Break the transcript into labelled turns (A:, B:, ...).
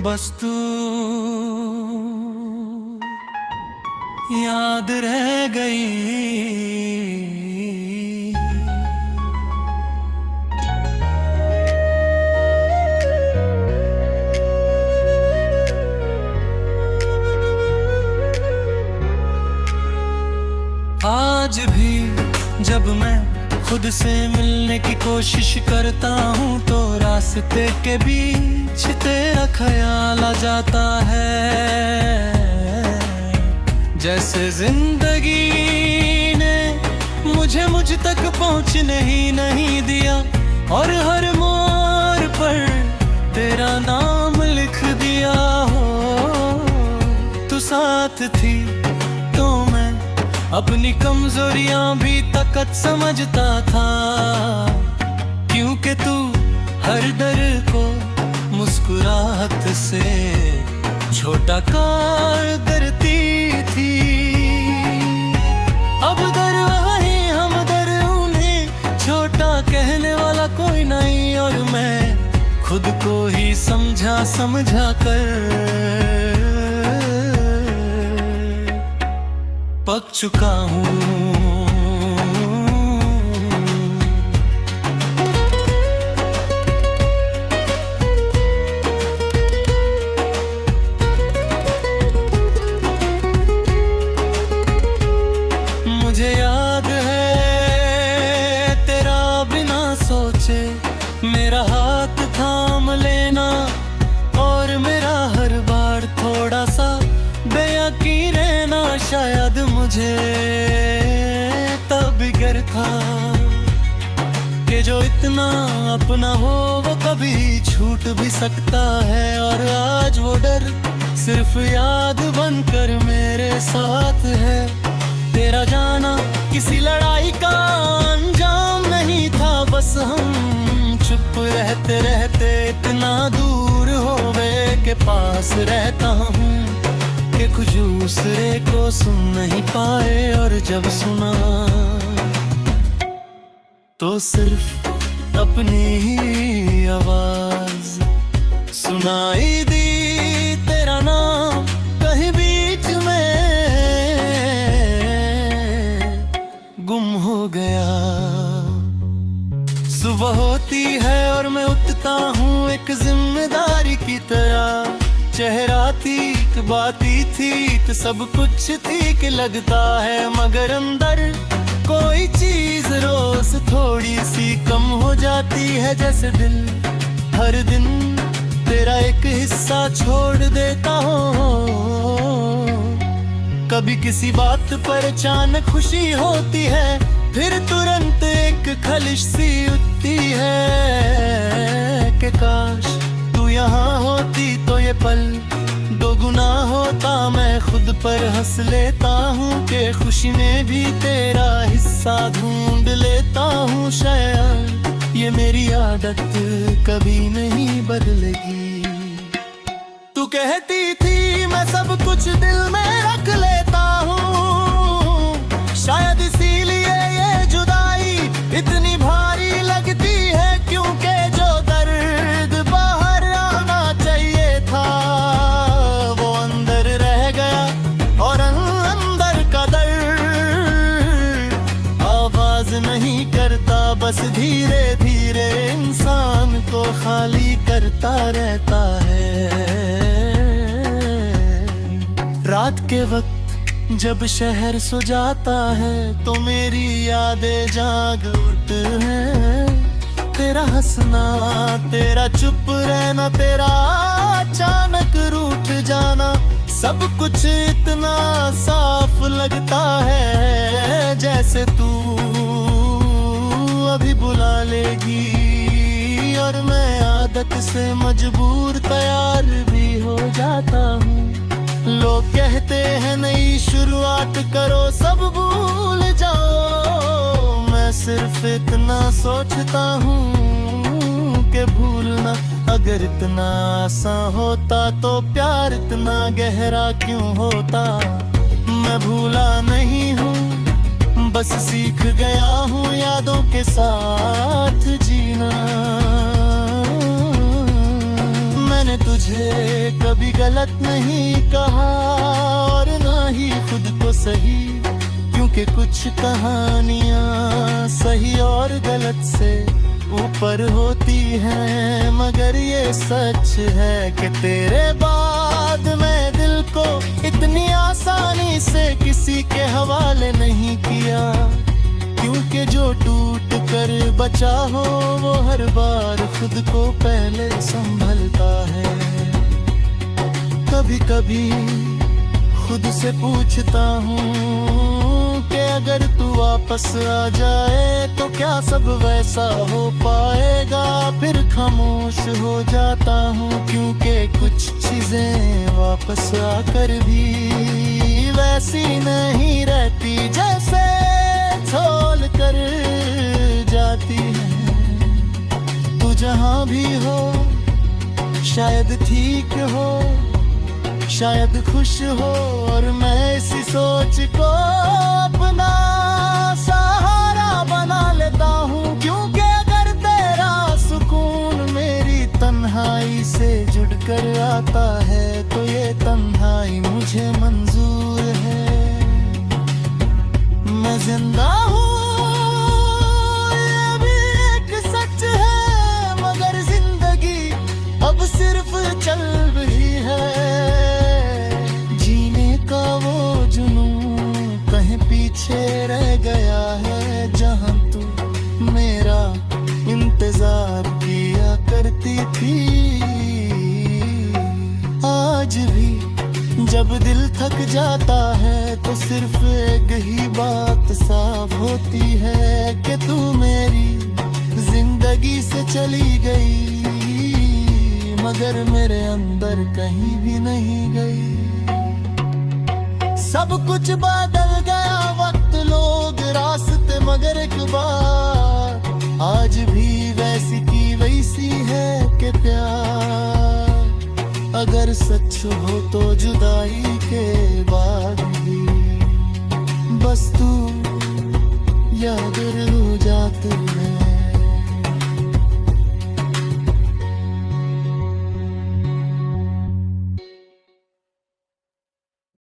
A: बस तू याद रह गई। आज भी जब मैं खुद से मिलने की कोशिश करता हूँ तो रास्ते के बीच तेरा ख्याल आ जाता है। जैसे जिंदगी ने मुझे मुझ तक पहुँचने ही नहीं दिया और हर मोड़ पर तेरा नाम लिख दिया हो। तू साथ थी तो मैं अपनी कमजोरियां भी ताकत समझता था, क्योंकि तू हर दर्द को मुस्कुराहट से छोटा कर करती थी। अब दर वही हम दर उन्हें छोटा कहने वाला कोई नहीं, और मैं खुद को ही समझा समझा कर पक चुका हूँ। मुझे याद है तेरा बिना सोचे मेरा हाथ थाम लेना, और मेरा हर बार थोड़ा सा बेयकीन रहना। शायद मुझे तब गर था कि जो इतना अपना हो वो कभी छूट भी सकता है, और आज वो डर सिर्फ याद बनकर मेरे साथ है। तेरा जाना किसी लड़ाई का अंजाम नहीं था, बस हम चुप रहते रहते इतना दूर हो गए के पास रहता हूँ कि कुछ दूसरे को सुन नहीं पाए, और जब सुना तो सिर्फ अपनी ही आवाज सुनाई दी। तेरा नाम कहीं बीच में गुम हो गया। सुबह होती है और मैं उठता हूँ एक जिम्मेदारी की तरह। चेहरा ठीक बाती थी तो सब कुछ ठीक लगता है, मगर अंदर कोई चीज रोज थोड़ी सी कम हो जाती है। जैसे दिल हर दिन तेरा एक हिस्सा छोड़ देता हो। कभी किसी बात पर अचानक खुशी होती है, फिर तुरंत एक खलिश सी उठती है कि काश तू यहाँ होती तो ये पल दो गुना होता। मैं खुद पर हंस लेता हूँ कि खुशी में भी तेरा हिस्सा ढूंढ लेता हूँ। शायद ये मेरी आदत कभी नहीं बदलेगी। तू कहती थी मैं सब कुछ दिल में रख लेता हूँ, शायद इसीलिए ये जुदाई इतनी भारी लगती है, क्योंकि जो दर्द बाहर आना चाहिए था वो अंदर रह गया, और अंदर का दर्द आवाज नहीं करता, बस धीरे धीरे इंसान को खाली करता रहता है। रात के वक्त जब शहर सो जाता है तो मेरी यादें जाग उठती हैं। तेरा हंसना, तेरा चुप रहना, तेरा अचानक रूठ जाना, सब कुछ इतना साफ लगता है जैसे तू अभी बुला लेगी। और मैं आदत से मजबूर तैयार भी हो जाता हूँ। लोग कहते हैं नई शुरुआत करो सब भूल जाओ, मैं सिर्फ इतना सोचता हूँ कि भूलना अगर इतना आसान होता तो प्यार इतना गहरा क्यों होता। मैं भूला नहीं हूँ, बस सीख गया हूँ यादों के साथ जीना। मैंने तुझे कभी गलत नहीं कहा और ना ही खुद को सही, क्योंकि कुछ कहानियां सही और गलत से ऊपर होती हैं। मगर ये सच है कि तेरे बाद मैं दिल को इतनी आसानी से किसी के हवाले नहीं किया, क्योंकि जो टूट कर बचा हो वो हर बार खुद को पहले संभलता है। कभी कभी खुद से पूछता हूँ कि अगर तू वापस आ जाए तो क्या सब वैसा हो पाएगा। फिर खामोश हो जाता हूँ, क्योंकि कुछ चीजें वापस आकर भी वैसी नहीं रहती जैसे छोड़ कर जाती है। तू जहाँ भी हो शायद ठीक हो, शायद खुश हो, और मैं इसी सोच को अपना सहारा बना लेता हूँ। क्योंकि अगर तेरा सुकून मेरी तन्हाई से जुड़कर आता है तो ये तन्हाई मुझे मंजूर है। मैं जिंदा हूँ ये भी एक सच है, मगर जिंदगी अब सिर्फ चल रही है। जीने का वो जुनून कहीं पीछे रह गया है, जहाँ तू मेरा इंतजार किया करती थी। आज भी जब दिल थक जाता है तो सिर्फ एक ही बात साफ होती है कि तू मेरी जिंदगी से चली गई, मगर मेरे अंदर कहीं भी नहीं गई। सब कुछ बदल गया, वक्त, लोग, रास्ते, मगर एक बात आज भी वैसी की वैसी है कि प्यार अगर सच हो तो जुदाई के बाद भी बस तू याद रह जाती है।